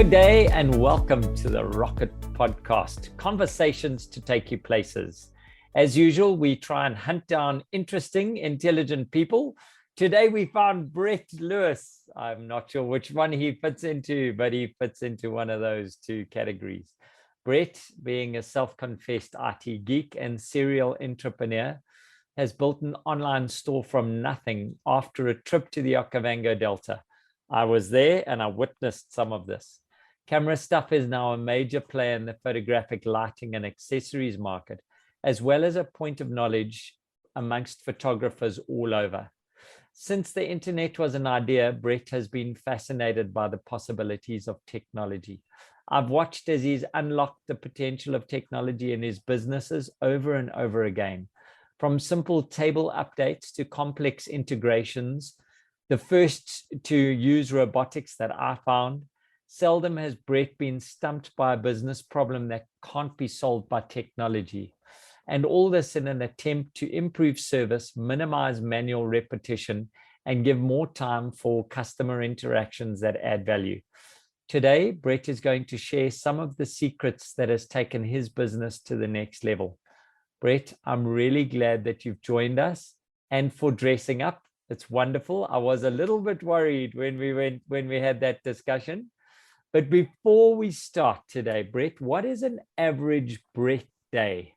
Good day and welcome to the Rocket Podcast, conversations to take you places. As usual, we try and hunt down interesting, intelligent people. Today we found Brett Lewis. I'm not sure which one he fits into, but he fits into one of those two categories. Brett, being a self-confessed IT geek and serial entrepreneur, has built an online store from nothing after a trip to the Okovango Delta. I was there and I witnessed some of this. Camerastuff is now a major player in the photographic lighting and accessories market, as well as a point of knowledge amongst photographers all over. Since the internet was an idea, Brett has been fascinated by the possibilities of technology. I've watched as he's unlocked the potential of technology in his businesses over and over again. From simple table updates to complex integrations, the first to use robotics that I found. Seldom has Brett been stumped by a business problem that can't be solved by technology. And all this in an attempt to improve service, minimize manual repetition, and give more time for customer interactions that add value. Today, Brett is going to share some of the secrets that has taken his business to the next level. Brett, I'm really glad that you've joined us and for dressing up. It's wonderful. I was a little bit worried when we had that discussion. But before we start today, Brett, what is an average Brett day?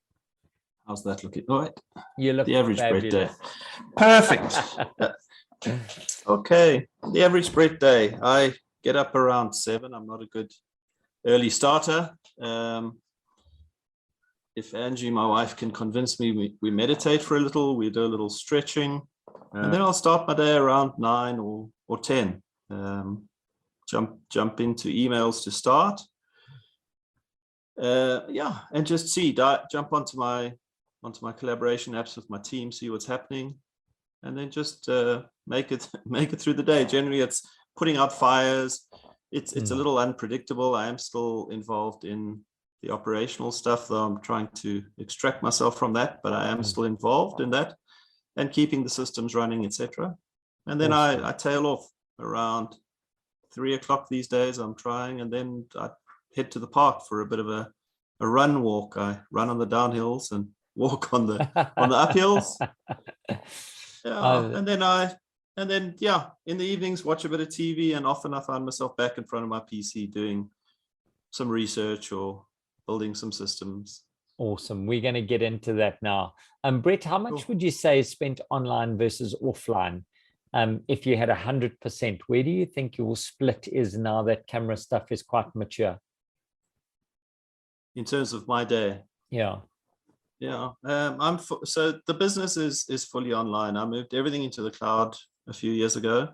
How's that looking? All right. You look the average fabulous. Brett day. Perfect. Okay. The average Brett day. I get up around 7. I'm not a good early starter. If Angie, my wife, can convince me, we meditate for a little, we do a little stretching, and then I'll start my day around 9 or 10. Jump into emails to start. And just jump onto my collaboration apps with my team, see what's happening, and then just make it through the day. Generally, it's putting out fires. It's a little unpredictable. I am still involved in the operational stuff, though I'm trying to extract myself from that, but I am still involved in that and keeping the systems running, etc. And then I tail off around 3 o'clock these days. I'm trying, and then I head to the park for a bit of a run walk. I run on the downhills and walk on the uphills. And then in the evenings watch a bit of TV, and often I find myself back in front of my PC doing some research or building some systems. Awesome. We're going to get into that now. Brett, how much would you say is spent online versus offline? If you had 100%, where do you think your split is now that Camerastuff is quite mature? In terms of my day? Yeah. So the business is fully online. I moved everything into the cloud a few years ago.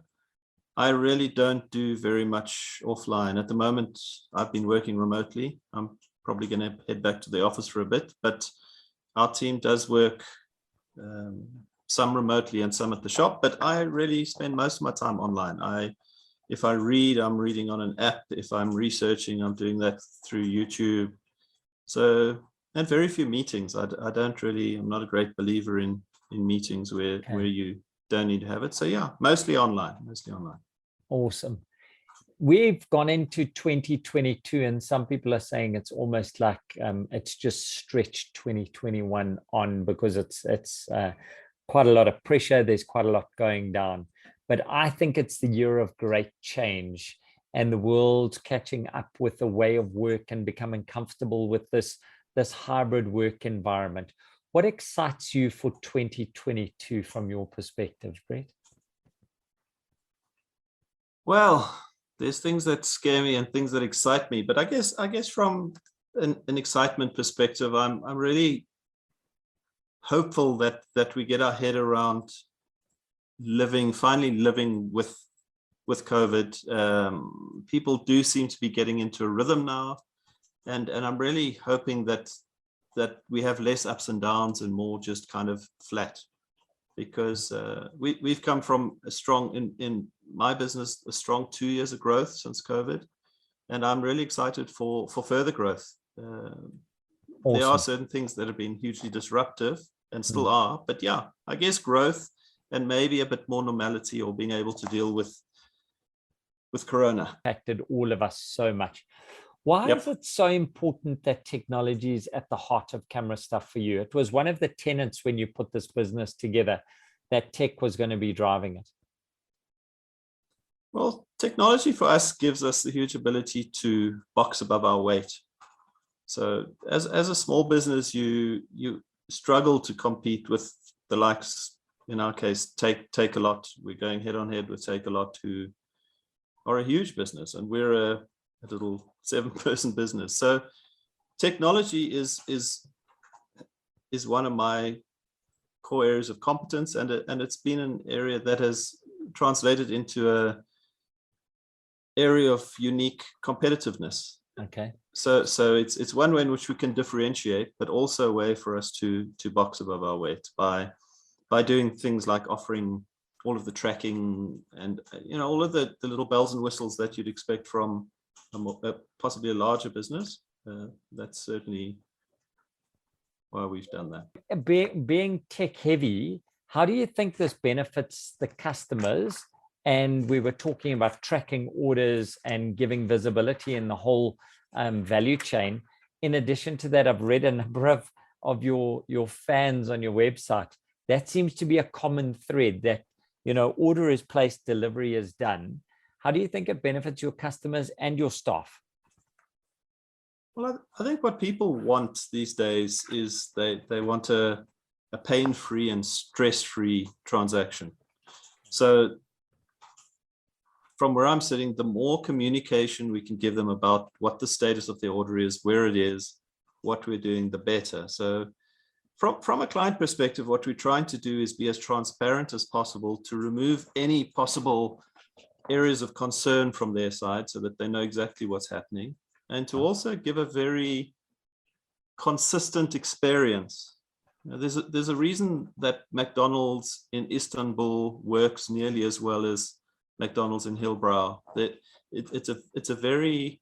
I really don't do very much offline. At the moment, I've been working remotely. I'm probably going to head back to the office for a bit, but our team does work some remotely and some at the shop, but I really spend most of my time online. If I read, I'm reading on an app. If I'm researching, I'm doing that through YouTube. So, and very few meetings. I'm not a great believer in meetings where you don't need to have it. So yeah, mostly online. Awesome. We've gone into 2022 and some people are saying it's almost like it's just stretched 2021 on because it's quite a lot of pressure. There's quite a lot going down, but I think it's the year of great change and the world catching up with the way of work and becoming comfortable with this hybrid work environment. What excites you for 2022 from your perspective, Brett? Well, there's things that scare me and things that excite me, but I guess from an excitement perspective, I'm really hopeful that we get our head around finally living with COVID. People do seem to be getting into a rhythm now, and I'm really hoping that we have less ups and downs and more just kind of flat, because we've come from a strong, in my business, a strong 2 years of growth since COVID, and I'm really excited for further growth. Awesome. There are certain things that have been hugely disruptive and still are, but yeah, I guess growth and maybe a bit more normality, or being able to deal with Corona. Impacted all of us so much. Why Yep. is it so important that technology is at the heart of Camerastuff for you? It was one of the tenets when you put this business together, that tech was going to be driving it. Well, technology for us gives us the huge ability to box above our weight. So as a small business, you struggle to compete with the likes, in our case, Take a Lot. We're going head on head with Take a Lot, who are a huge business, and we're a little 7-person business. So technology is one of my core areas of competence, and it's been an area that has translated into a area of unique competitiveness. Okay. So it's one way in which we can differentiate, but also a way for us to box above our weight by doing things like offering all of the tracking and all of the little bells and whistles that you'd expect from possibly a larger business. That's certainly why we've done that. Being tech heavy, how do you think this benefits the customers? And we were talking about tracking orders and giving visibility in the whole value chain. In addition to that, I've read a number of your fans on your website. That seems to be a common thread, that order is placed, delivery is done. How do you think it benefits your customers and your staff? Well, I think what people want these days is they want a pain-free and stress-free transaction. So from where I'm sitting, the more communication we can give them about what the status of their order is, where it is, what we're doing, the better. So from a client perspective, what we're trying to do is be as transparent as possible to remove any possible areas of concern from their side so that they know exactly what's happening, and to also give a very consistent experience. There's a reason that McDonald's in Istanbul works nearly as well as McDonald's in Hillbrow. It's a very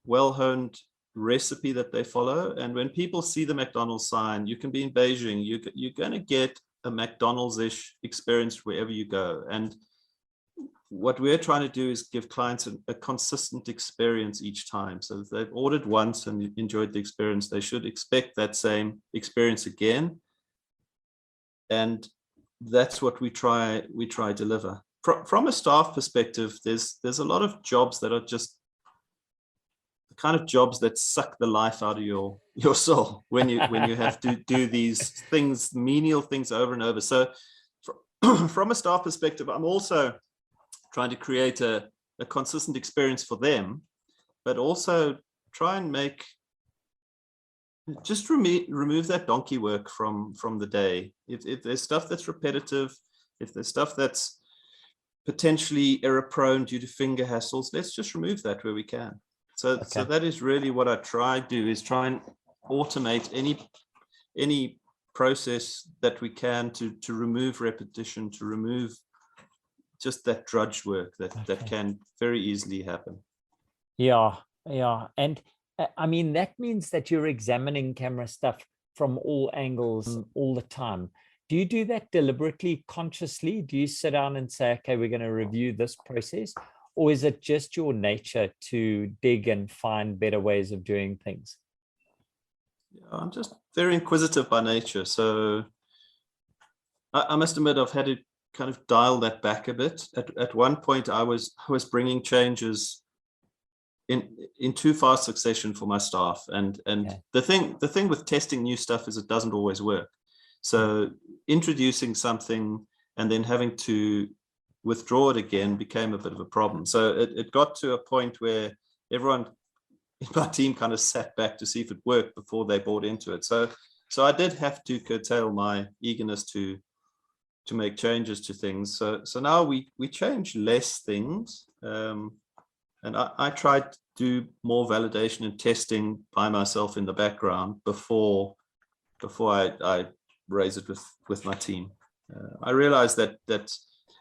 well-honed recipe that they follow, and when people see the McDonald's sign, you can be in Beijing, you're going to get a McDonald's-ish experience wherever you go. And what we're trying to do is give clients a consistent experience each time. So if they've ordered once and enjoyed the experience, they should expect that same experience again. And that's what we try deliver. From a staff perspective, there's a lot of jobs that are just the kind of jobs that suck the life out of your soul when you have to do these things, menial things over and over. So from a staff perspective, I'm also trying to create a consistent experience for them, but also try and remove that donkey work from the day. If there's stuff that's repetitive, if there's stuff that's potentially error prone due to finger hassles, let's just remove that where we can. So that is really what I try to do, is try and automate any process that we can to remove repetition, to remove just that drudge work that can very easily happen. Yeah. And I mean, that means that you're examining Camerastuff from all angles all the time. Do you do that deliberately, consciously? Do you sit down and say, okay, we're going to review this process? Or is it just your nature to dig and find better ways of doing things? Yeah, I'm just very inquisitive by nature. So I must admit, I've had to kind of dial that back a bit. At one point, I was bringing changes in too fast succession for my staff. And the thing with testing new stuff is it doesn't always work. So introducing something and then having to withdraw it again became a bit of a problem. So it got to a point where everyone in my team kind of sat back to see if it worked before they bought into it. So I did have to curtail my eagerness to make changes to things. So now we change less things. And I tried to do more validation and testing by myself in the background before I raise it with my team. I realized that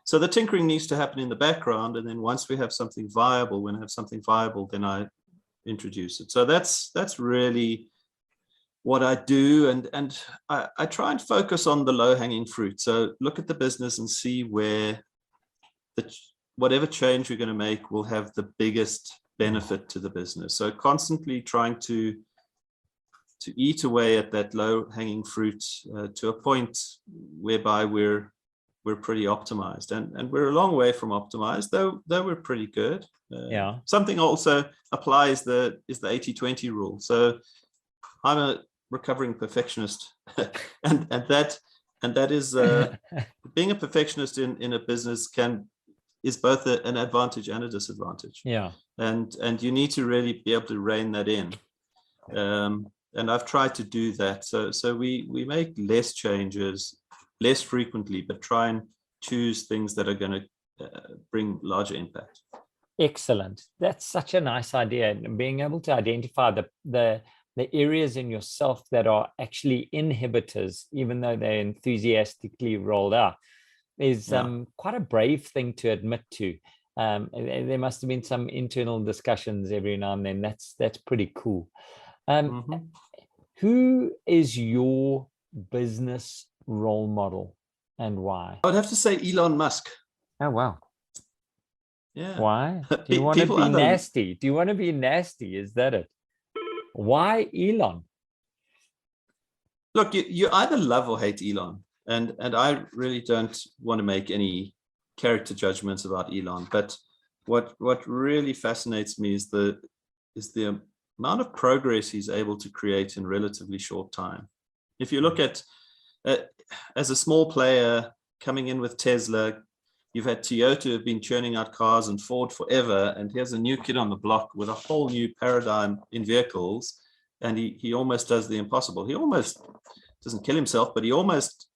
so the tinkering needs to happen in the background, and then once we have something viable, then I introduce it. So that's really what I do, and I try and focus on the low-hanging fruit. So look at the business and see where whatever change we're going to make will have the biggest benefit to the business. So constantly trying to eat away at that low-hanging fruit to a point whereby we're pretty optimized, and we're a long way from optimized, though we're pretty good. Yeah. Something also applies is the 80-20 rule. So I'm a recovering perfectionist, and that is being a perfectionist in a business is both an advantage and a disadvantage. Yeah. And you need to really be able to rein that in. And I've tried to do that. So we make less changes, less frequently, but try and choose things that are going to bring larger impact. Excellent. That's such a nice idea. And being able to identify the areas in yourself that are actually inhibitors, even though they're enthusiastically rolled out, is quite a brave thing to admit to. There must have been some internal discussions every now and then. That's pretty cool. Who is your business role model and why? I would have to say Elon Musk. Oh, wow. Yeah. Why? Do you want to be nasty? Do you want to be nasty? Is that it? Why Elon? Look, you either love or hate Elon. And I really don't want to make any character judgments about Elon. But what really fascinates me is the amount of progress he's able to create in relatively short time. If you look at, as a small player coming in with Tesla, you've had Toyota who have been churning out cars and Ford forever, and here's a new kid on the block with a whole new paradigm in vehicles, and he almost does the impossible. He almost doesn't kill himself, but he almost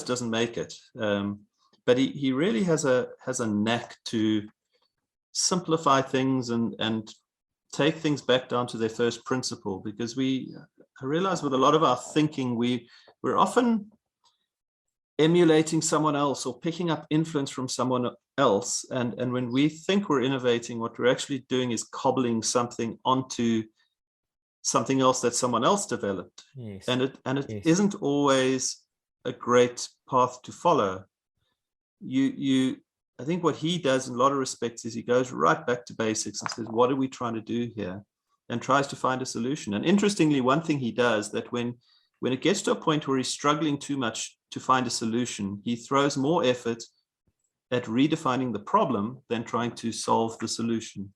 doesn't make it. But he really has a knack to simplify things and take things back down to their first principle, because I realize with a lot of our thinking, we're often emulating someone else or picking up influence from someone else. And when we think we're innovating, what we're actually doing is cobbling something onto something else that someone else developed. Yes. And it Yes. isn't always a great path to follow. I think what he does in a lot of respects is he goes right back to basics and says, what are we trying to do here? And tries to find a solution. And interestingly, one thing he does, that when it gets to a point where he's struggling too much to find a solution, he throws more effort at redefining the problem than trying to solve the solution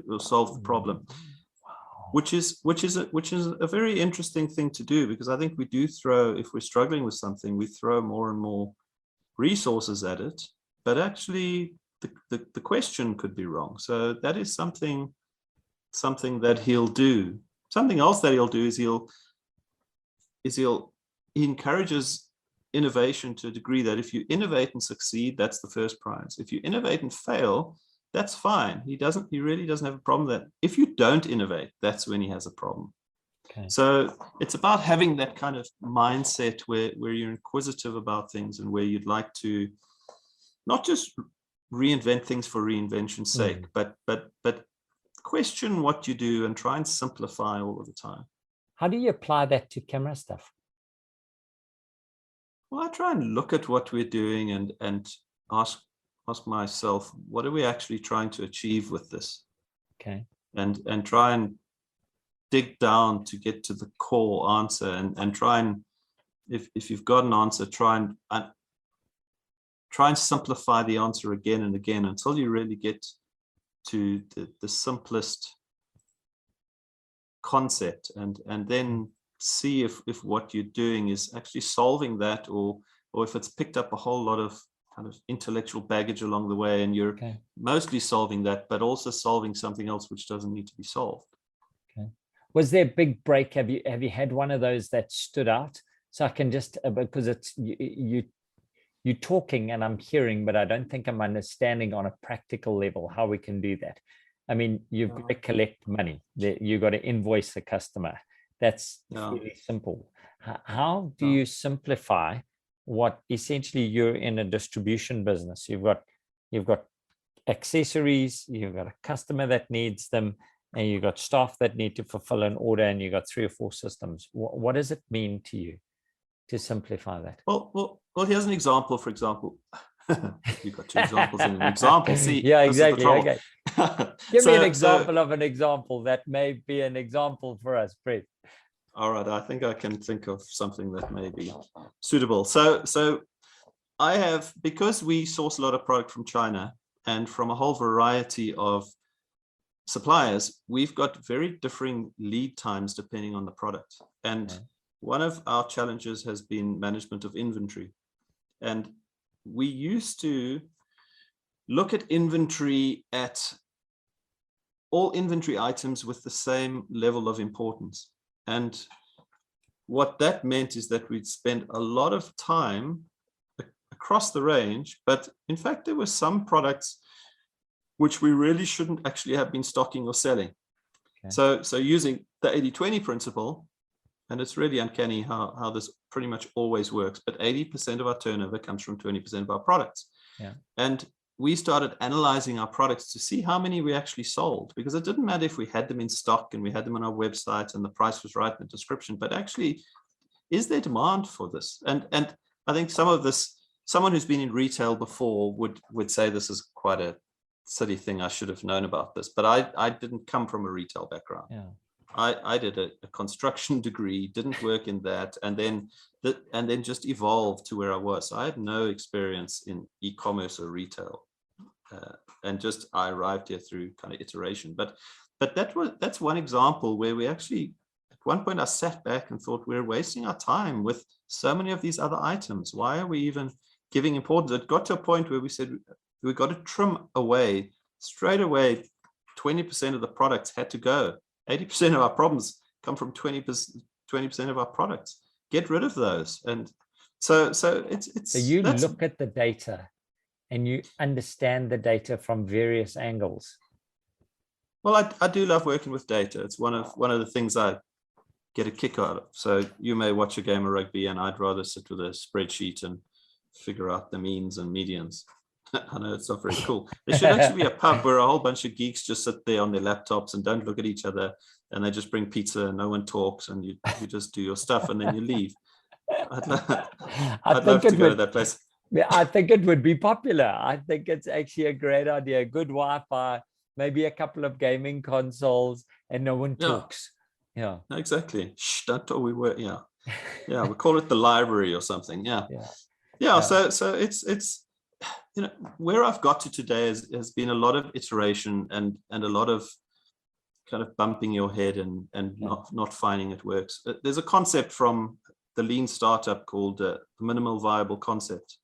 or solve the problem. Wow. Which is a very interesting thing to do, because I think we do throw, if we're struggling with something, we throw more and more resources at it, but actually the question could be wrong. So that is something that he'll do. Something else that he'll do is he encourages innovation to a degree that if you innovate and succeed, that's the first prize. If you innovate and fail, that's fine. He really doesn't have a problem that if you don't innovate, that's when he has a problem. Okay. So it's about having that kind of mindset where you're inquisitive about things and where you'd like to not just reinvent things for reinvention's sake, but question what you do and try and simplify all of the time. How do you apply that to Camerastuff? Well, I try and look at what we're doing and ask myself, what are we actually trying to achieve with this? Okay. And try and dig down to get to the core answer and try and, if you've got an answer, try and simplify the answer again and again until you really get to the simplest concept, and then see if what you're doing is actually solving that, or if it's picked up a whole lot of kind of intellectual baggage along the way, and you're mostly solving that, but also solving something else which doesn't need to be solved. Okay. Was there a big break? Have you had one of those that stood out? So I can just, because it's you're talking and I'm hearing, but I don't think I'm understanding on a practical level how we can do that. I mean, you've got to collect money. You've got to invoice a customer. That's really simple. How do you simplify what essentially you're in a distribution business? You've got accessories, you've got a customer that needs them, and you've got staff that need to fulfill an order, and you've got 3 or 4 systems. What does it mean to you to simplify that? Well, here's an example. For example, You've got two examples in an example. See, Yeah, this is the exactly. trouble. Okay. Give me an So, example of an example that may be an example for us, Brett. all right, I think I can think of something that may be suitable. So I have, because we source a lot of product from China and from a whole variety of suppliers, we've got very differing lead times depending on the product. And one of our challenges has been management of inventory. And we used to look at inventory at all inventory items with the same level of importance. And what that meant is that we'd spend a lot of time across the range, but in fact, there were some products which we really shouldn't actually have been stocking or selling. Okay. So using the 80-20 principle, and it's really uncanny how this pretty much always works, but 80% of our turnover comes from 20% of our products. Yeah. And we started analyzing our products to see how many we actually sold, because it didn't matter if we had them in stock and we had them on our website and the price was right in the description, but actually, is there demand for this? And I think someone who's been in retail before would say this is quite a silly thing. I should have known about this, but I didn't come from a retail background. Yeah. I did a construction degree, didn't work in that, and then just evolved to where I was. So I had no experience in e-commerce or retail, and just I arrived here through kind of iteration. But that's one example where we actually, at one point I sat back and thought, we're wasting our time with so many of these other items. Why are we even giving importance? It got to a point where we said we got to trim away straight away. 20% of the products had to go. 80% of our problems come from 20% of our products. Get rid of those. And so it's so you look at the data and you understand the data from various angles. Well, I do love working with data. It's one of the things I get a kick out of. So you may watch a game of rugby and I'd rather sit with a spreadsheet and figure out the means and medians. I know it's not very cool. There should actually be a pub where a whole bunch of geeks just sit there on their laptops and don't look at each other, and they just bring pizza and no one talks, and you just do your stuff and then you leave. I'd love to go to that place. Yeah, I think it would be popular. I think it's actually a great idea. Good Wi-Fi, maybe a couple of gaming consoles, and no one talks. Yeah, exactly. Shh, don't talk. Yeah, we call it the library or something. Yeah. So it's. You know, where I've got to today has been a lot of iteration and a lot of kind of bumping your head and not finding it works. There's a concept from the lean startup called the minimal viable concept.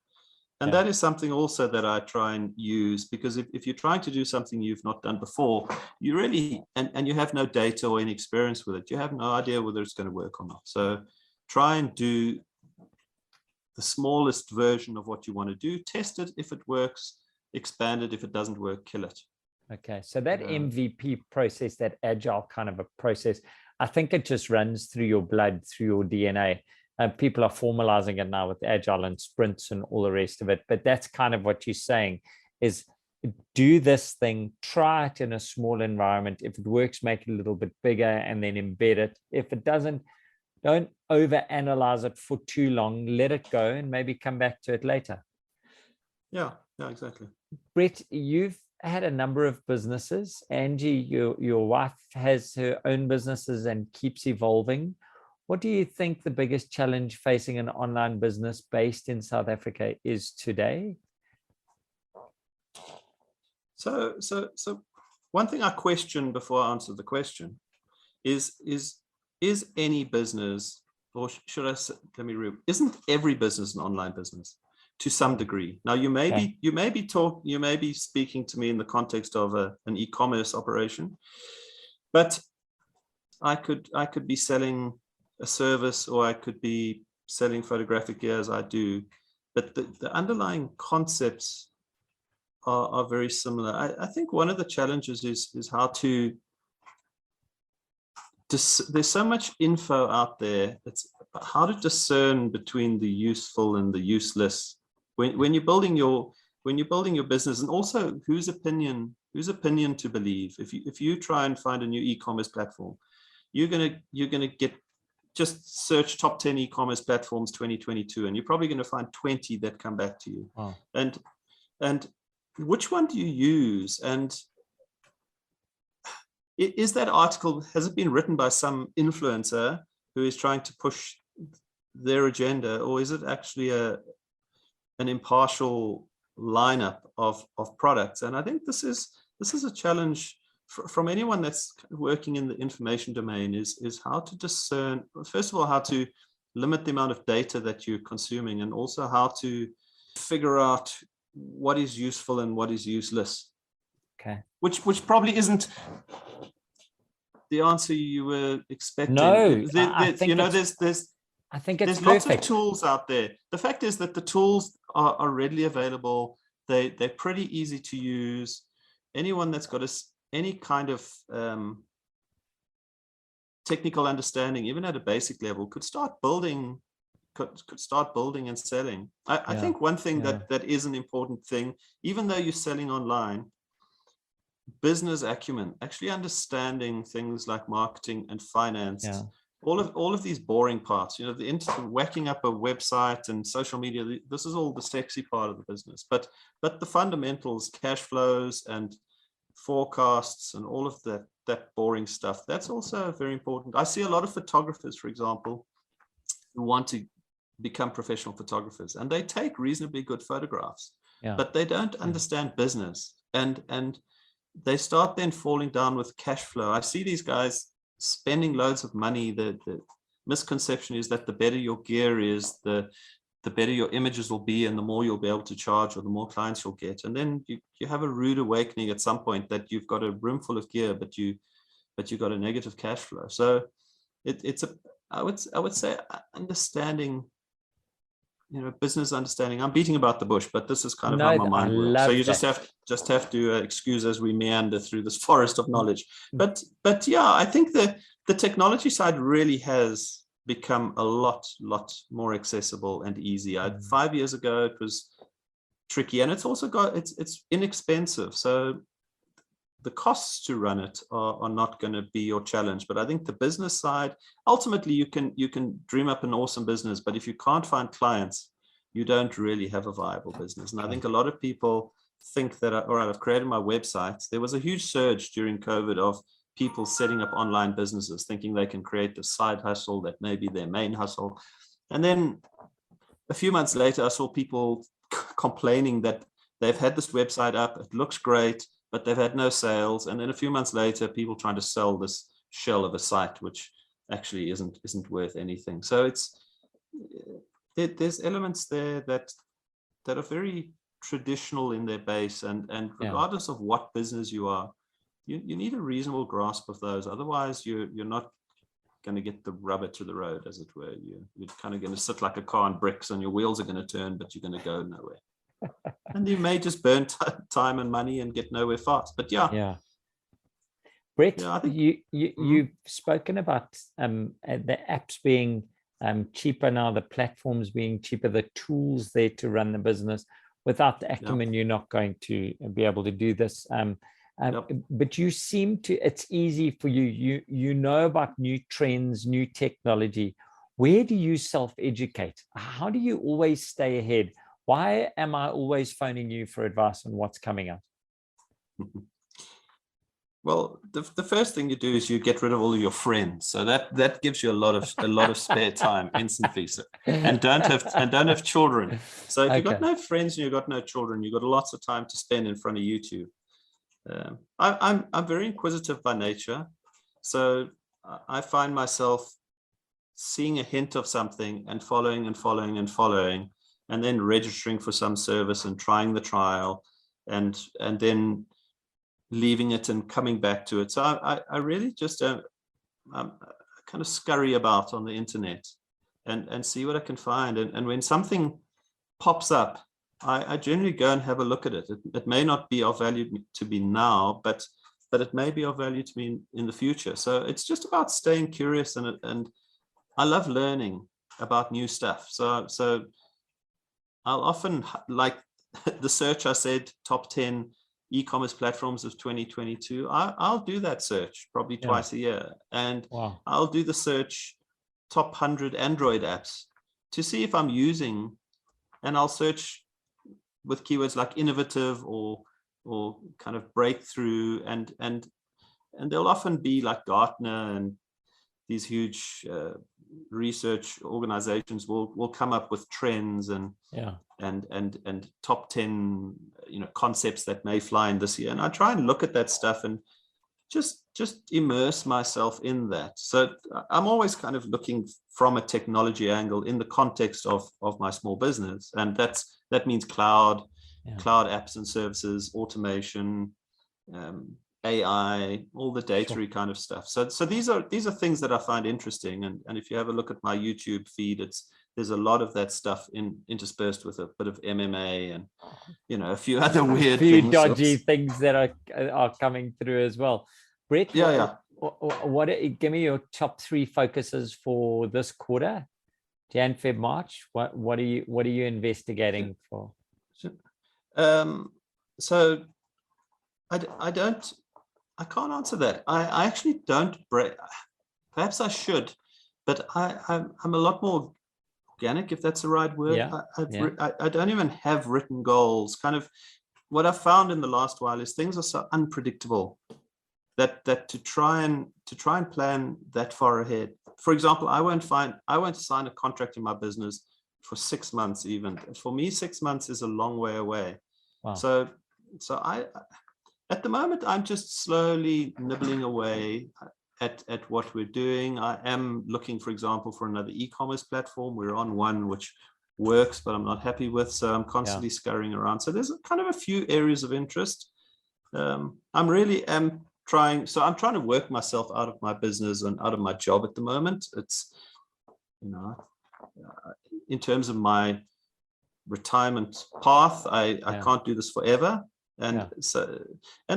And that is something also that I try and use, because if you're trying to do something you've not done before, you really, and you have no data or any experience with it, you have no idea whether it's going to work or not. So try and do the smallest version of what you want to do, test it. If it works, expand it. If it doesn't work, kill it. Okay, so that MVP process, that agile kind of a process, I think it just runs through your blood, through your DNA. People are formalizing it now with agile and sprints and all the rest of it. But that's kind of what you're saying is do this thing, try it in a small environment. If it works, make it a little bit bigger and then embed it. If it doesn't, don't overanalyze it for too long. Let it go and maybe come back to it later. Yeah, exactly. Brett, you've had a number of businesses. Angie, your wife has her own businesses and keeps evolving. What do you think the biggest challenge facing an online business based in South Africa is today? So one thing I question before I answer the question is any business, or should I say, isn't every business an online business to some degree? Now you may be speaking to me in the context of an e-commerce operation, but I could be selling a service, or I could be selling photographic gear as I do, but the underlying concepts are very similar. I think one of the challenges is how to. There's so much info out there. It's how to discern between the useful and the useless when you're building your business, and also whose opinion to believe. If you try and find a new e-commerce platform, you're gonna get just search top 10 e-commerce platforms 2022, and you're probably going to find 20 that come back to you. Wow. And which one do you use? And is that article, has it been written by some influencer who is trying to push their agenda, or is it actually an impartial lineup of products? And I think this is a challenge from anyone that's working in the information domain, is how to discern, first of all, how to limit the amount of data that you're consuming, and also how to figure out what is useful and what is useless. Okay. Which probably isn't the answer you were expecting. No, I think there's perfect. Lots of tools out there. The fact is that the tools are readily available. They're pretty easy to use. Anyone that's got any kind of technical understanding, even at a basic level, could start building and selling. I think one thing that is an important thing, even though you're selling online, business acumen, actually understanding things like marketing and finance, all of these boring parts, the whacking up a website and social media, this is all the sexy part of the business, but the fundamentals, cash flows and forecasts and all of that boring stuff, that's also very important. I see a lot of photographers, for example, who want to become professional photographers, and they take reasonably good photographs, but they don't understand business, and they start then falling down with cash flow. I see these guys spending loads of money. The misconception is that the better your gear is, the better your images will be, and the more you'll be able to charge, or the more clients you'll get. And then you have a rude awakening at some point that you've got a room full of gear, but you've got a negative cash flow. So I would say understanding, business understanding. I'm beating about the bush, but this is kind of how my mind works. So you just have to excuse as we meander through this forest of knowledge. But yeah, I think the technology side really has become a lot more accessible and easy. 5 years ago it was tricky, and it's also it's inexpensive. So the costs to run it are not going to be your challenge. But I think the business side, ultimately you can dream up an awesome business, but if you can't find clients, you don't really have a viable business. And I think a lot of people think that, all right, I've created my website. There was a huge surge during COVID of people setting up online businesses, thinking they can create a side hustle that may be their main hustle. And then a few months later, I saw people complaining that they've had this website up, it looks great, but they've had no sales. And then a few months later, people trying to sell this shell of a site, which actually isn't worth anything. So there's elements there that are very traditional in their base, and regardless of what business you are, you need a reasonable grasp of those. Otherwise, you're not going to get the rubber to the road, as it were. You're kind of going to sit like a car on bricks, and your wheels are going to turn, but you're going to go nowhere. And you may just burn time and money and get nowhere fast. But Brett, I think you've spoken about the apps being cheaper now, the platforms being cheaper, the tools there to run the business. Without the acumen, you're not going to be able to do this. But you seem to, it's easy for you. You know about new trends, new technology. Where do you self-educate? How do you always stay ahead? Why am I always phoning you for advice on what's coming up? Well, the first thing you do is you get rid of all of your friends. So that gives you a lot of spare time instantly. So, and don't have children. So if you've got no friends and you've got no children, you've got lots of time to spend in front of YouTube. I'm very inquisitive by nature. So I find myself seeing a hint of something and following and following and following, and then registering for some service and trying the trial, and then leaving it and coming back to it. So I really just kind of scurry about on the internet and see what I can find. And when something pops up, I generally go and have a look at it. It may not be of value to me now, but it may be of value to me in the future. So it's just about staying curious, and I love learning about new stuff. So I'll often, like the search I said, top 10 e-commerce platforms of 2022, I'll do that search probably twice a year. And I'll do the search top 100 Android apps to see if I'm using, and I'll search with keywords like innovative or kind of breakthrough, and they'll often be like Gartner and these huge research organizations will come up with trends and top 10 concepts that may fly in this year, and I try and look at that stuff and just immerse myself in that. So I'm always kind of looking from a technology angle in the context of my small business, and that means cloud apps and services, automation, AI, all the data kind of stuff. So these are things that I find interesting, and if you have a look at my YouTube feed, there's a lot of that stuff interspersed with a bit of MMA and a few other weird things, dodgy things that are coming through as well. Brett, give me your top 3 focuses for this quarter, Jan, Feb, March. What are you investigating for? So I can't answer that. I actually don't break. Perhaps I should, but I'm a lot more organic, if that's the right word. I don't even have written goals. Kind of what I've found in the last while is things are so unpredictable that to try and plan that far ahead. For example, I won't sign a contract in my business for 6 months even. For me, 6 months is a long way away. Wow. So I at the moment I'm just slowly nibbling away at what we're doing. I am looking, for example, for another e-commerce platform. We're on one which works, but I'm not happy with, so I'm constantly scurrying around. So there's kind of a few areas of interest. I'm trying to work myself out of my business and out of my job at the moment. It's, in terms of my retirement path, I can't do this forever. And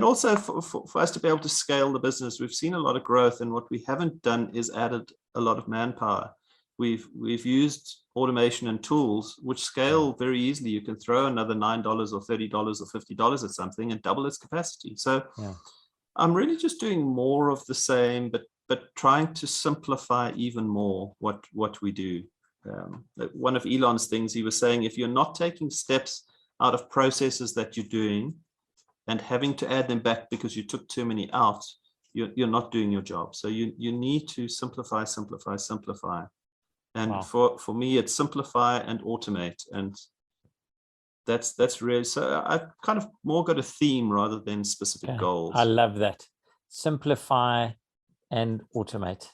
also for us to be able to scale the business, we've seen a lot of growth, and what we haven't done is added a lot of manpower. We've used automation and tools which scale very easily. You can throw another $9 or $30 or $50 at something and double its capacity. So I'm really just doing more of the same, but trying to simplify even more what we do. One of Elon's things, he was saying, if you're not taking steps out of processes that you're doing and having to add them back because you took too many out, you're not doing your job. So you need to simplify. And for me, it's simplify and automate. And that's really, so I've kind of more got a theme rather than specific goals. I love that. Simplify and automate.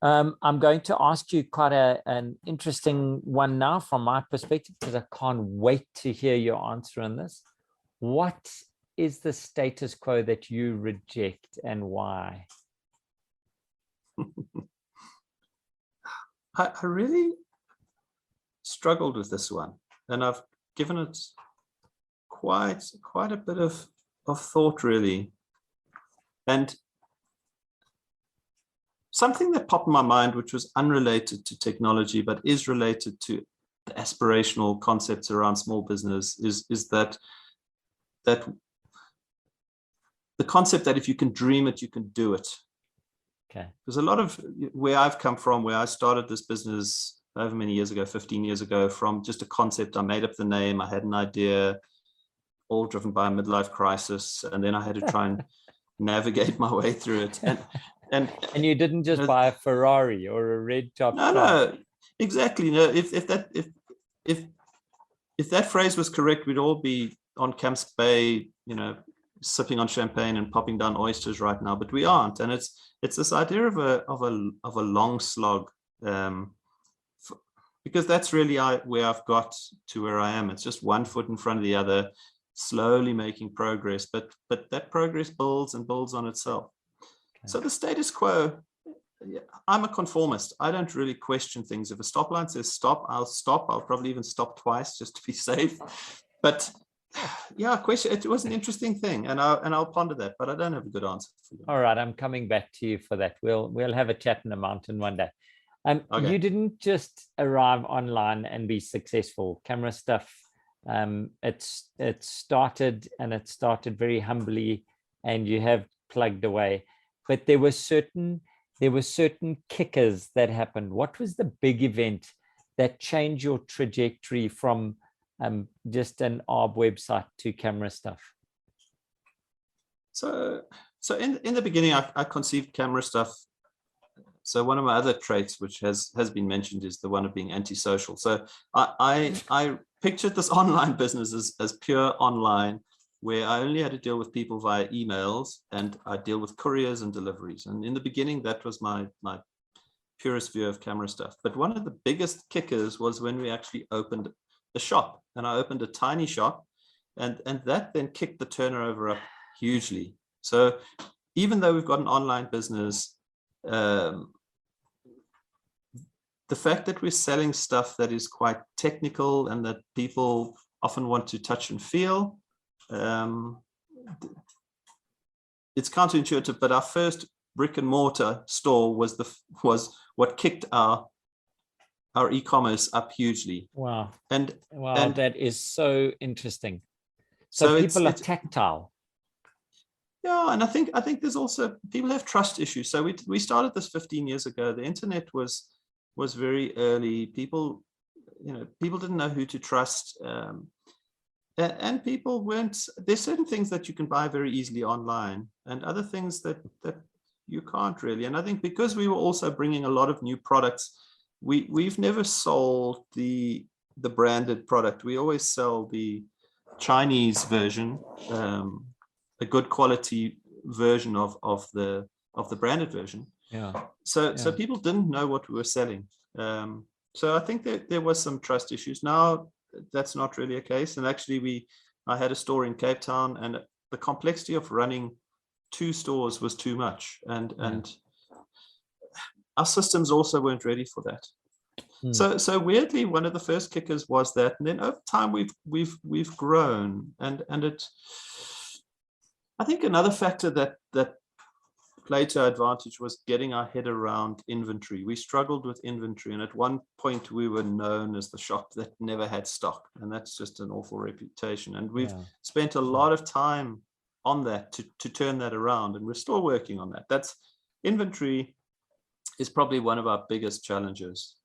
I'm going to ask you quite an interesting one now from my perspective, because I can't wait to hear your answer on this. What is the status quo that you reject, and why? I really struggled with this one, and I've given it quite a bit of thought, really. And something that popped in my mind, which was unrelated to technology, but is related to the aspirational concepts around small business, is that the concept that if you can dream it, you can do it. Okay. There's a lot of where I've come from, where I started this business over many years ago, 15 years ago, from just a concept. I made up the name, I had an idea, all driven by a midlife crisis, and then I had to try and navigate my way through it. And you didn't just buy a Ferrari or a red top car. No, exactly. No, if that phrase was correct, we'd all be on Camps Bay, sipping on champagne and popping down oysters right now, but we aren't. And it's this idea of a long slog, because that's really where I've got to where I am. It's just one foot in front of the other, slowly making progress, but that progress builds and builds on itself. Okay. So the status quo, I'm a conformist. I don't really question things. If a stop line says stop, I'll stop. I'll probably even stop twice just to be safe. But yeah, question. It was an interesting thing, and I'll ponder that, but I don't have a good answer for you. All right, I'm coming back to you for that. We'll have a chat in the mountain one day. Okay. You didn't just arrive online and be successful. Camerastuff, it started very humbly, and you have plugged away. But there were certain there were certain kickers that happened. What was the big event that changed your trajectory from just an ARB website to Camerastuff? So in the beginning, I conceived Camerastuff. So one of my other traits, which has been mentioned, is the one of being antisocial. So I pictured this online business as pure online, where I only had to deal with people via emails, and I deal with couriers and deliveries. And in the beginning, that was my purest view of Camerastuff. But one of the biggest kickers was when we actually opened a shop, and I opened a tiny shop, and that then kicked the turnover up hugely. So even though we've got an online business, the fact that we're selling stuff that is quite technical and that people often want to touch and feel, it's counterintuitive, but our first brick and mortar store was what kicked our e-commerce up hugely. Wow. And that is so interesting. So people are tactile. Yeah, and I think there's also, people have trust issues. So we started this 15 years ago. The internet was very early. People didn't know who to trust, and people weren't. There's certain things that you can buy very easily online, and other things that you can't really. And I think because we were also bringing a lot of new products, we've never sold the branded product. We always sell the Chinese version. A good quality version of the branded version. So people didn't know what we were selling. So I think that there was some trust issues. Now that's not really a case. And actually I had a store in Cape Town, and the complexity of running 2 stores was too much. And our systems also weren't ready for that. So weirdly, one of the first kickers was that, and then over time we've grown, and it. I think another factor that played to our advantage was getting our head around inventory. We struggled with inventory, and at one point we were known as the shop that never had stock, and that's just an awful reputation. And we've spent a lot of time on that to turn that around, and we're still working on that. That's inventory is probably one of our biggest challenges,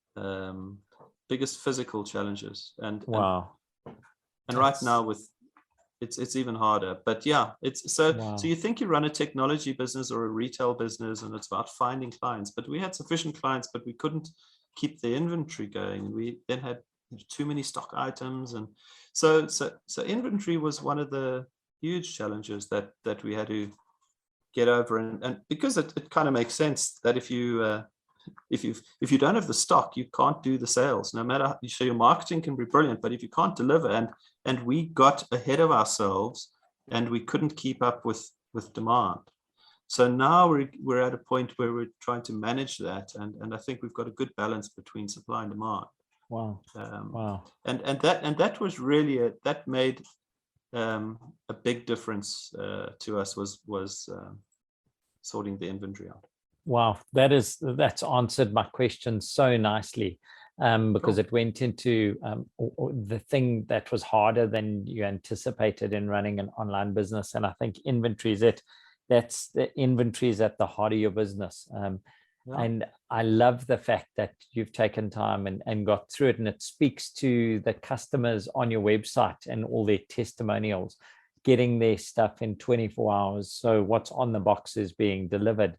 biggest physical challenges. And right now with it's even harder. But yeah, it's so you think you run a technology business or a retail business, and it's about finding clients, but we had sufficient clients, but we couldn't keep the inventory going. We then had too many stock items, and so inventory was one of the huge challenges that we had to get over. And because it kind of makes sense that if you don't have the stock, you can't do the sales. No matter, so your marketing can be brilliant, but if you can't deliver, and we got ahead of ourselves, and we couldn't keep up with demand. So now we're at a point where we're trying to manage that, and I think we've got a good balance between supply and demand. And that was really that made a big difference to us, was sorting the inventory out. Wow, that's answered my question so nicely, because it went into the thing that was harder than you anticipated in running an online business. And I think inventory is it. That's the inventory is at the heart of your business. And I love the fact that you've taken time and got through it, and it speaks to the customers on your website and all their testimonials, getting their stuff in 24 hours. So what's on the box is being delivered.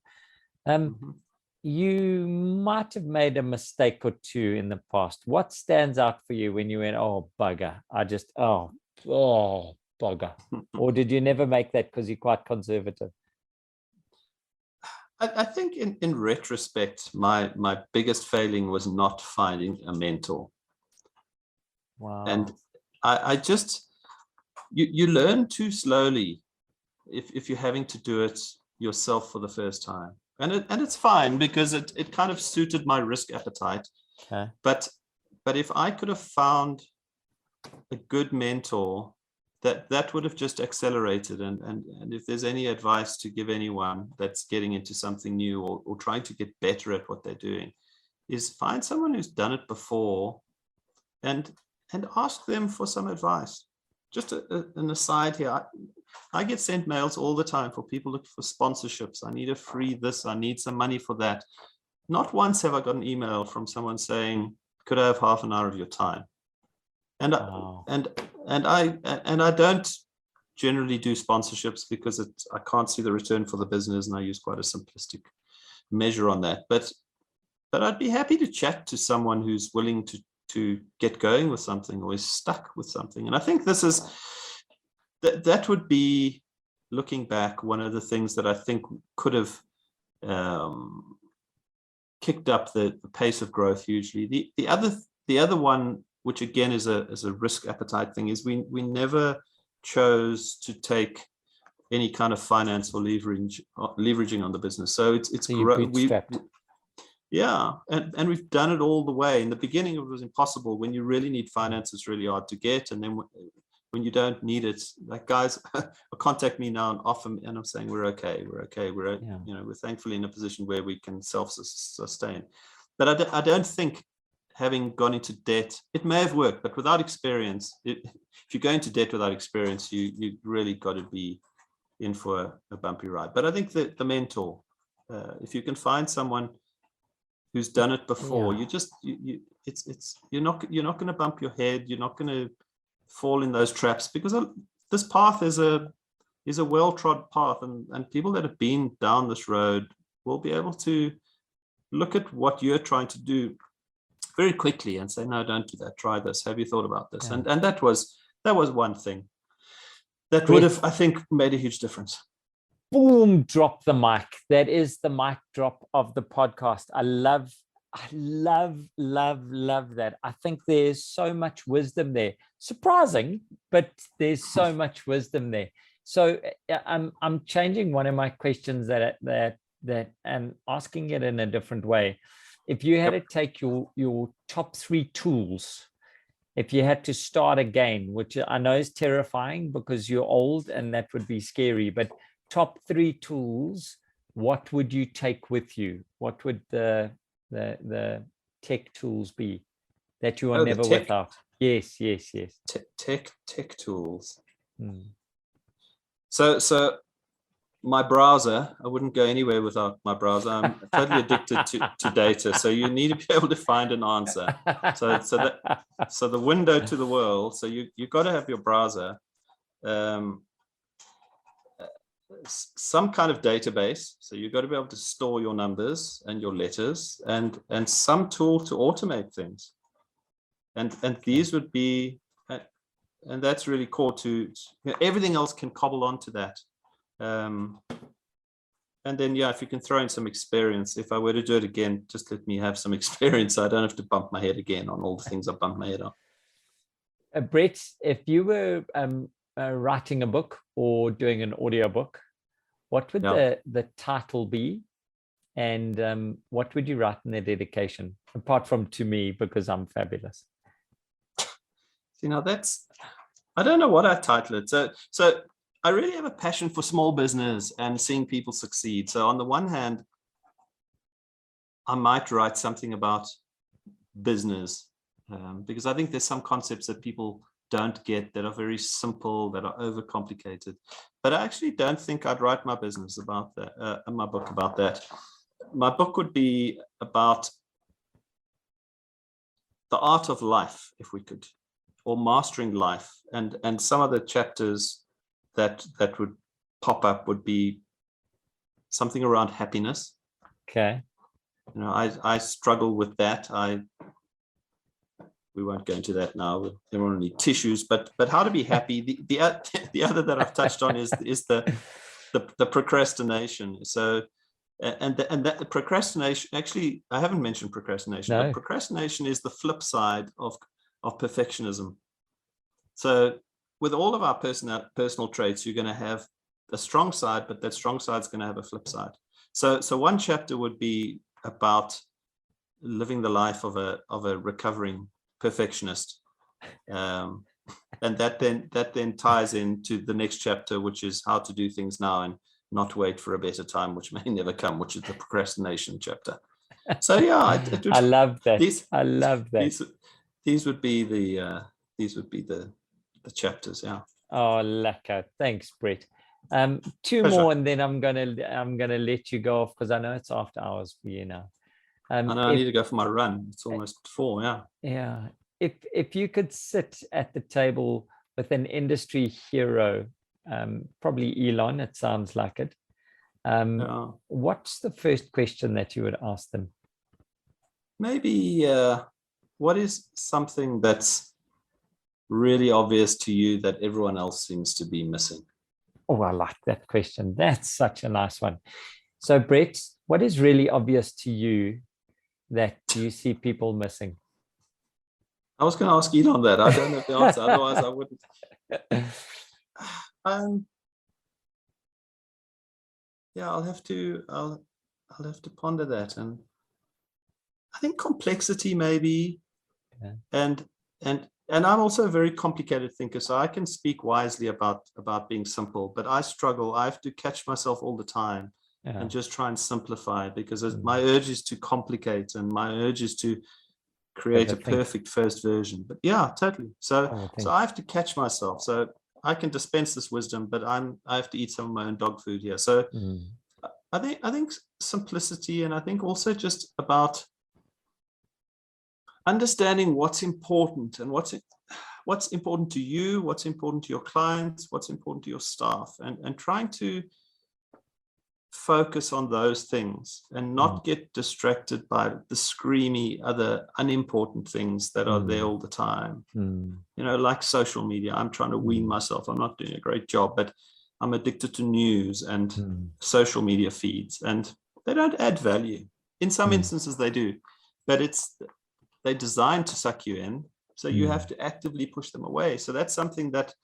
You might have made a mistake or two in the past. What stands out for you when you went, oh, bugger, oh, bugger? Or did you never make that because you're quite conservative? I think in retrospect, my biggest failing was not finding a mentor. Wow. And I just, you learn too slowly if you're having to do it yourself for the first time. And it's fine, because it kind of suited my risk appetite. Okay. But if I could have found a good mentor, that would have just accelerated. And if there's any advice to give anyone that's getting into something new or trying to get better at what they're doing, is find someone who's done it before and ask them for some advice. just an aside here. I get sent mails all the time for people looking for sponsorships. I need a free this, I need some money for that. Not once have I got an email from someone saying, could I have half an hour of your time? And Wow. and I don't generally do sponsorships because I can't see the return for the business, and I use quite a simplistic measure on that. But I'd be happy to chat to someone who's willing to get going with something or is stuck with something. And I think this is that would be, looking back, one of the things that I think could have kicked up the pace of growth hugely. The other one, which again is a risk appetite thing, is we never chose to take any kind of finance or leveraging on the business. So it's yeah, and we've done it all the way. In the beginning, it was impossible. When you really need finance, it's really hard to get. And then when you don't need it, like guys contact me now and offer me, and I'm saying, we're okay. We're thankfully in a position where we can self-sustain. But I don't think, having gone into debt, it may have worked, but without experience, if you go into debt without experience, you really got to be in for a bumpy ride. But I think that the mentor, if you can find someone who's done it before, you're not going to bump your head. You're not going to fall in those traps, because this path is a well-trod path, and people that have been down this road will be able to look at what you're trying to do very quickly and say, no, don't do that, try this, have you thought about this? And that was one thing that would have, I think, made a huge difference. Boom, drop the mic. That is the mic drop of the podcast. I love that. I think there's so much wisdom there. Surprising, but there's so much wisdom there. So I'm changing one of my questions that and asking it in a different way. If you had to take your top 3 tools, if you had to start again, which I know is terrifying because you're old and that would be scary, but top 3 tools, what would you take with you? What would the tech tools be that you are never without? Yes. Tech tools. So my browser, I wouldn't go anywhere without my browser. I'm totally addicted to data. So you need to be able to find an answer. So the window to the world. So you've got to have your browser, some kind of database. So you've got to be able to store your numbers and your letters, and some tool to automate things. And these would be, and that's really core to everything else can cobble onto that. And then, if you can throw in some experience, if I were to do it again, just let me have some experience. So I don't have to bump my head again on all the things I bumped my head on. Brett, if you were writing a book or doing an audiobook, what would the title be? And what would you write in the dedication, apart from to me, because I'm fabulous? I don't know what I'd title it. So I really have a passion for small business and seeing people succeed. So on the one hand, I might write something about business, because I think there's some concepts that people don't get that are very simple, that are overcomplicated. But I actually don't think I'd write my business about that, my book about that. My book would be about the art of life, if we could, or mastering life. And some of the chapters that would pop up would be something around happiness. Okay. I struggle with that. We won't go into that now. There aren't any tissues, but how to be happy. The other that I've touched on is the procrastination. So and that procrastination, actually, I haven't mentioned procrastination. No. But procrastination is the flip side of perfectionism. So with all of our personal traits, you're going to have a strong side, but that strong side is going to have a flip side. So one chapter would be about living the life of a recovering perfectionist, and that then ties into the next chapter, which is how to do things now and not wait for a better time, which may never come, which is the procrastination chapter. So I love that. I love that. These would be the the chapters. Yeah. Oh, lekker. Thanks, Brett. Two Pleasure. more, and then I'm gonna let you go off because I know it's after hours for you now. I know I need to go for my run. It's almost 4. Yeah. Yeah. If you could sit at the table with an industry hero, probably Elon, it sounds like it. What's the first question that you would ask them? Maybe what is something that's really obvious to you that everyone else seems to be missing? Oh, I like that question. That's such a nice one. So, Brett, what is really obvious to you that you see people missing? I was going to ask Elon that. I don't know the answer. Otherwise, I wouldn't. Yeah, I'll have to ponder that. And I think complexity maybe, yeah. and I'm also a very complicated thinker, so I can speak wisely about being simple, but I struggle. I have to catch myself all the time and just try and simplify, because my urge is to complicate, and my urge is to create a perfect first version. But yeah, totally. So I have to catch myself. So I can dispense this wisdom, but I have to eat some of my own dog food here. So I think simplicity, and I think also just about understanding what's important, and what's important to you, what's important to your clients, what's important to your staff, and trying to focus on those things and not get distracted by the screamy other unimportant things that are there all the time. You know, like social media. I'm trying to wean myself. I'm not doing a great job, but I'm addicted to news and social media feeds, and they don't add value. In some instances they do, but they're designed to suck you in, so you have to actively push them away. So that's something that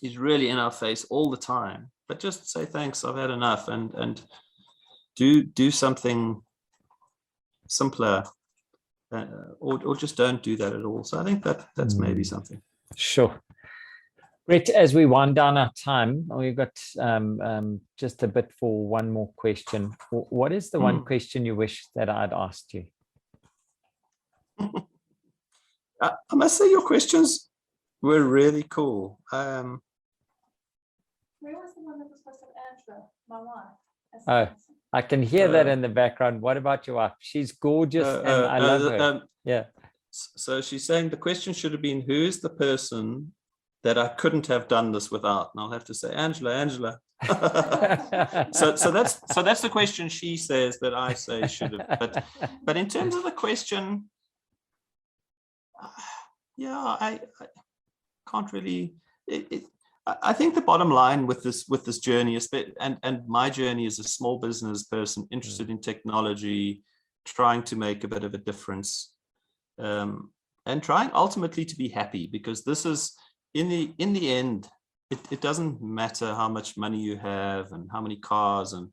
is really in our face all the time. But just say thanks, I've had enough, and do something simpler, or just don't do that at all. So I think that's maybe something. Sure. Brett, as we wind down our time, we've got just a bit for one more question. What is the one question you wish that I'd asked you? I must say your questions were really cool. Where was the one that was supposed to have Angela, my wife? Oh, I can hear that in the background. What about your wife? She's gorgeous, and I love her. Yeah. So she's saying the question should have been, who is the person that I couldn't have done this without? And I'll have to say, Angela. so that's the question she says that I say should have. But in terms of the question, yeah, I can't really. I think the bottom line with this journey is that, and my journey as a small business person interested in technology, trying to make a bit of a difference, and trying ultimately to be happy, because this is in the end, it doesn't matter how much money you have and how many cars and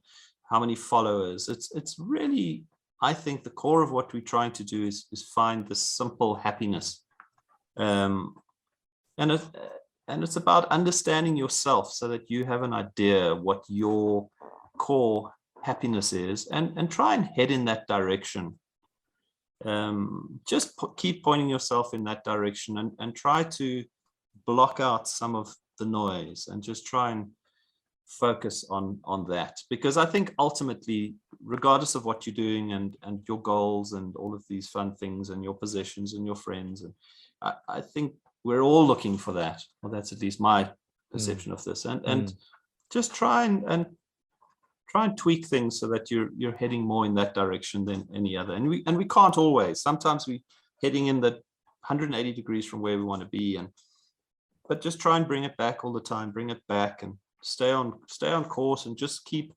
how many followers. It's really, I think the core of what we're trying to do is find this simple happiness, and it's about understanding yourself so that you have an idea what your core happiness is, and try and head in that direction. Just keep pointing yourself in that direction, and try to block out some of the noise and just try and focus on that, because I think ultimately, regardless of what you're doing and your goals and all of these fun things and your possessions and your friends, and I think we're all looking for that. Well, that's at least my perception of this, and just try and tweak things so that you're heading more in that direction than any other. And we can't always. Sometimes we heading in the 180 degrees from where we want to be, but just try and bring it back all the time. Bring it back and stay on course, and just keep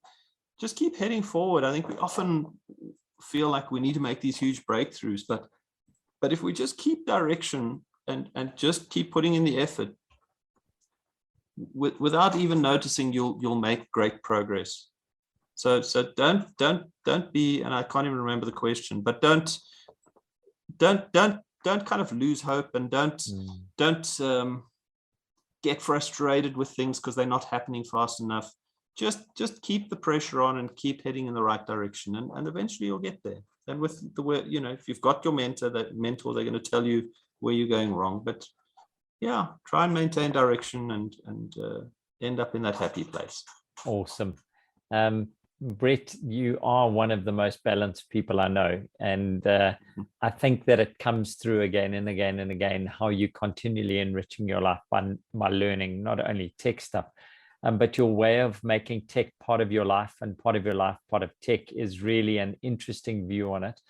heading forward. I think we often feel like we need to make these huge breakthroughs, but if we just keep direction and just keep putting in the effort, without even noticing, you'll make great progress. So don't be, and I can't even remember the question, but don't kind of lose hope, and don't get frustrated with things because they're not happening fast enough. Just keep the pressure on and keep heading in the right direction, and eventually you'll get there. And with the way, if you've got your mentor, they're going to tell you where you're going wrong, but yeah, try and maintain direction and end up in that happy place. Awesome. Brett, you are one of the most balanced people I know. And I think that it comes through again and again and again, how you continually enriching your life by learning not only tech stuff, but your way of making tech part of your life and part of your life, part of tech is really an interesting view on it.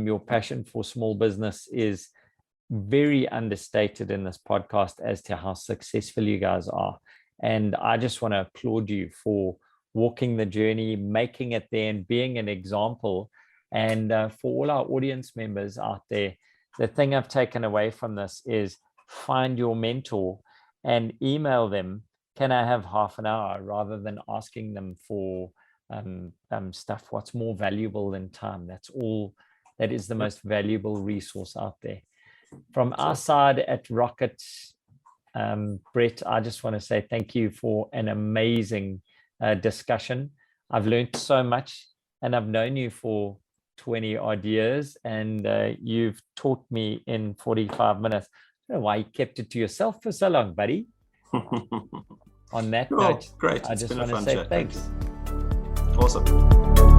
Your passion for small business is very understated in this podcast as to how successful you guys are. And I just want to applaud you for walking the journey, making it there, and being an example. And for all our audience members out there, the thing I've taken away from this is find your mentor and email them, can I have half an hour, rather than asking them for stuff. What's more valuable than time? That is the most valuable resource out there. From our side at Rocket, Brett, I just want to say thank you for an amazing discussion. I've learned so much, and I've known you for 20 odd years, and you've taught me in 45 minutes. I don't know why you kept it to yourself for so long, buddy. On that note, great. I just want to say thanks. Awesome.